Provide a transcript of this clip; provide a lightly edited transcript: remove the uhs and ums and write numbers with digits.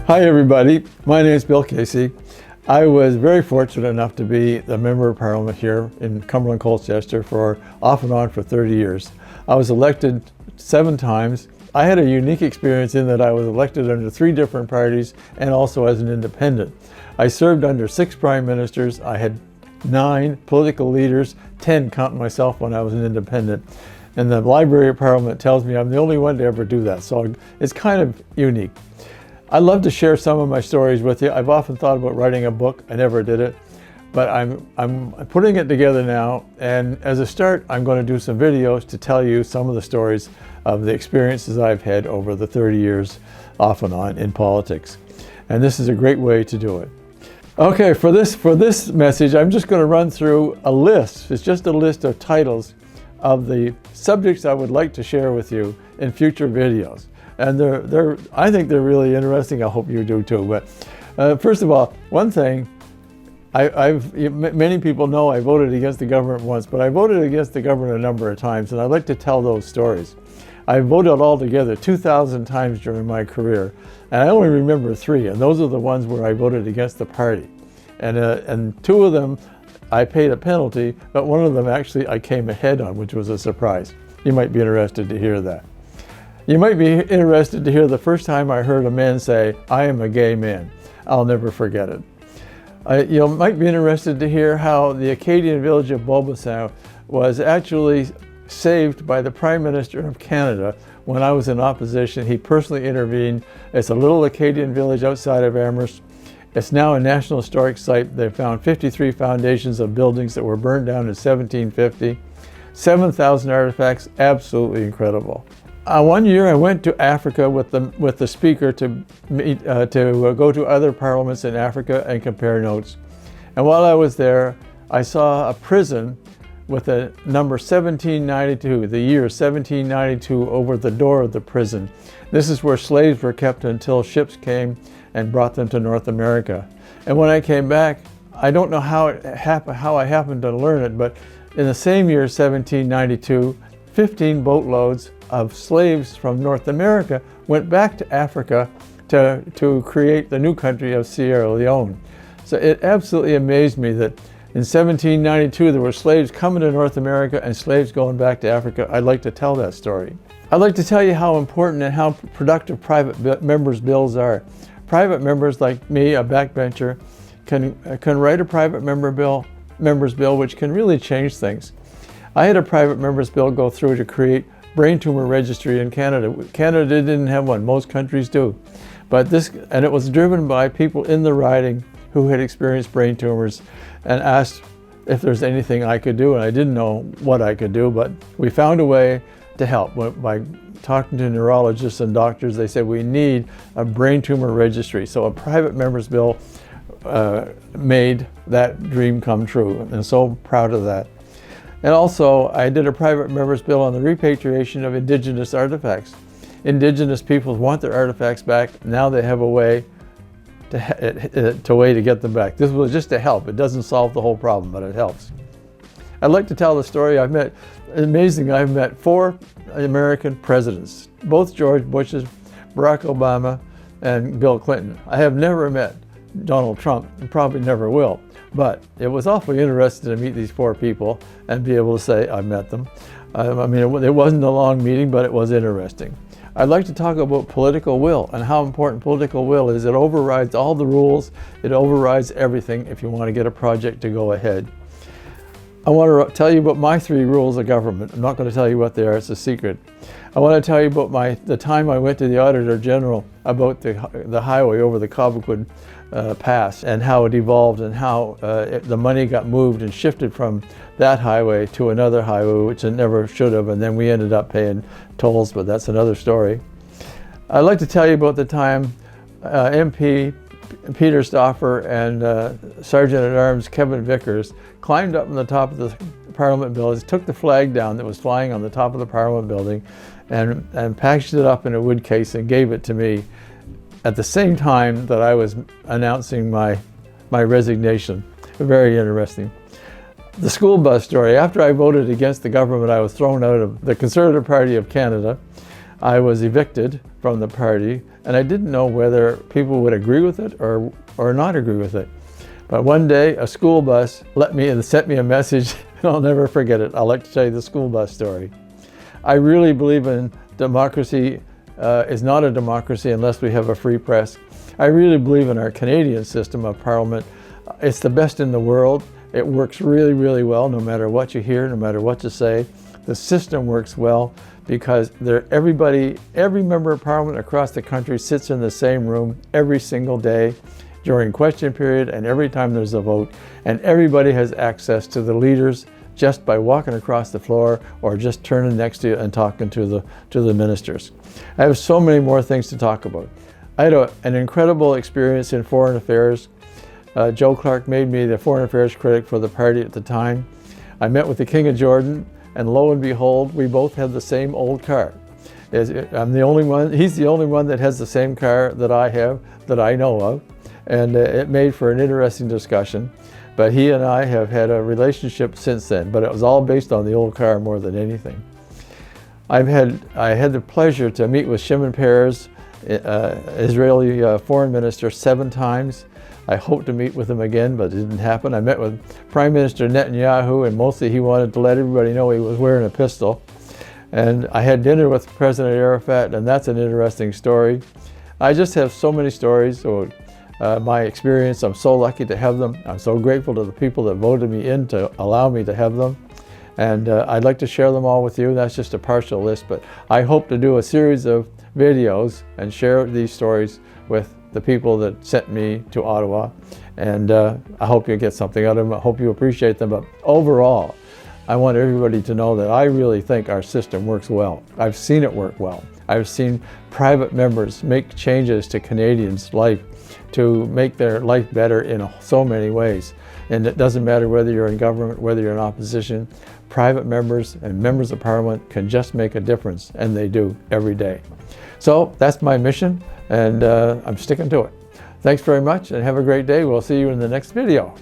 Hi everybody, my name is Bill Casey. I was very fortunate enough to be the Member of Parliament here in Cumberland-Colchester for off and on for 30 years. I was elected 7 times. I had a unique experience in that I was elected under 3 different parties and also as an independent. I served under 6 prime ministers. I had 9 political leaders, 10 counting myself when I was an independent. And the Library of Parliament tells me I'm the only one to ever do that, so it's kind of unique. I'd love to share some of my stories with you. I've often thought about writing a book. I never did it, but I'm putting it together now. And as a start, I'm going to do some videos to tell you some of the stories of the experiences I've had over the 30 years off and on in politics. And this is a great way to do it. Okay, for this message, I'm just going to run through a list. It's just a list of titles of the subjects I would like to share with you in future videos. And I think they're really interesting. I hope you do too. But first of all, one thing, many people know I voted against the government once, but I voted against the government a number of times, and I'd like to tell those stories. I voted altogether 2,000 times during my career, and I only remember 3, and those are the ones where I voted against the party. And 2 of them, I paid a penalty, but one of them actually I came ahead on, which was a surprise. You might be interested to hear that. You might be interested to hear the first time I heard a man say, "I am a gay man." I'll never forget it. You might be interested to hear how the Acadian village of Beaubassin was actually saved by the Prime Minister of Canada when I was in opposition. He personally intervened. It's a little Acadian village outside of Amherst. It's now a National Historic Site. They found 53 foundations of buildings that were burned down in 1750. 7,000 artifacts, absolutely incredible. One year I went to Africa with the speaker to go to other parliaments in Africa and compare notes. And while I was there, I saw a prison with a number 1792, the year 1792, over the door of the prison. This is where slaves were kept until ships came and brought them to North America. And when I came back, I don't know how I happened to learn it, but in the same year, 1792, 15 boatloads of slaves from North America went back to Africa to create the new country of Sierra Leone. So it absolutely amazed me that in 1792 there were slaves coming to North America and slaves going back to Africa. I'd like to tell that story. I'd like to tell you how important and how productive private members' bills are. Private members like me, a backbencher, can write a private member's bill which can really change things. I had a private member's bill go through to create brain tumor registry in Canada. Canada didn't have one, most countries do. And it was driven by people in the riding who had experienced brain tumors and asked if there's anything I could do, and I didn't know what I could do, but we found a way to help. By talking to neurologists and doctors, they said we need a brain tumor registry. So a private member's bill made that dream come true, and so proud of that. And also, I did a private member's bill on the repatriation of Indigenous artifacts. Indigenous peoples want their artifacts back. Now they have a way to get them back. This was just to help. It doesn't solve the whole problem, but it helps. I'd like to tell the story. I've met 4 American presidents, both George Bush's, Barack Obama, and Bill Clinton. I have never met Donald Trump, and probably never will. But it was awfully interesting to meet these 4 people and be able to say I met them. It wasn't a long meeting, but it was interesting. I'd like to talk about political will and how important political will is. It overrides all the rules. It overrides everything if you want to get a project to go ahead. I want to tell you about my 3 rules of government. I'm not going to tell you what they are, it's a secret. I want to tell you about the time I went to the Auditor General about the highway over the Cobequid Pass and how it evolved and how the money got moved and shifted from that highway to another highway, which it never should have, and then we ended up paying tolls, but that's another story. I'd like to tell you about the time MP Peter Stauffer and Sergeant-at-Arms Kevin Vickers climbed up on the top of the Parliament building, took the flag down that was flying on the top of the Parliament building, and packaged it up in a wood case and gave it to me at the same time that I was announcing my resignation. Very interesting. The school bus story. After I voted against the government, I was thrown out of the Conservative Party of Canada. I was evicted from the party, and I didn't know whether people would agree with it or not agree with it. But one day, a school bus sent me a message, and I'll never forget it. I'd like to tell you the school bus story. I really believe in democracy is not a democracy unless we have a free press. I really believe in our Canadian system of parliament. It's the best in the world. It works really, really well, no matter what you hear, no matter what you say. The system works well because every member of parliament across the country sits in the same room every single day during question period and every time there's a vote, and everybody has access to the leaders just by walking across the floor or just turning next to you and talking to the ministers. I have so many more things to talk about. I had an incredible experience in foreign affairs. Joe Clark made me the foreign affairs critic for the party at the time. I met with the King of Jordan, and lo and behold, we both had the same old car. I'm the only one, he's the only one that has the same car that I have, that I know of. And it made for an interesting discussion. But he and I have had a relationship since then, but it was all based on the old car more than anything. I had the pleasure to meet with Shimon Peres, Israeli foreign minister, 7 times. I hoped to meet with him again, but it didn't happen. I met with Prime Minister Netanyahu, and mostly he wanted to let everybody know he was wearing a pistol. And I had dinner with President Arafat, and that's an interesting story. I just have so many stories. So, my experience, I'm so lucky to have them. I'm so grateful to the people that voted me in to allow me to have them. And I'd like to share them all with you. That's just a partial list, but I hope to do a series of videos and share these stories with the people that sent me to Ottawa. And I hope you get something out of them. I hope you appreciate them. But overall, I want everybody to know that I really think our system works well. I've seen it work well. I've seen private members make changes to Canadians' life to make their life better in so many ways. And it doesn't matter whether you're in government, whether you're in opposition, private members and members of parliament can just make a difference, and they do every day. So that's my mission, and I'm sticking to it. Thanks very much, and have a great day. We'll see you in the next video.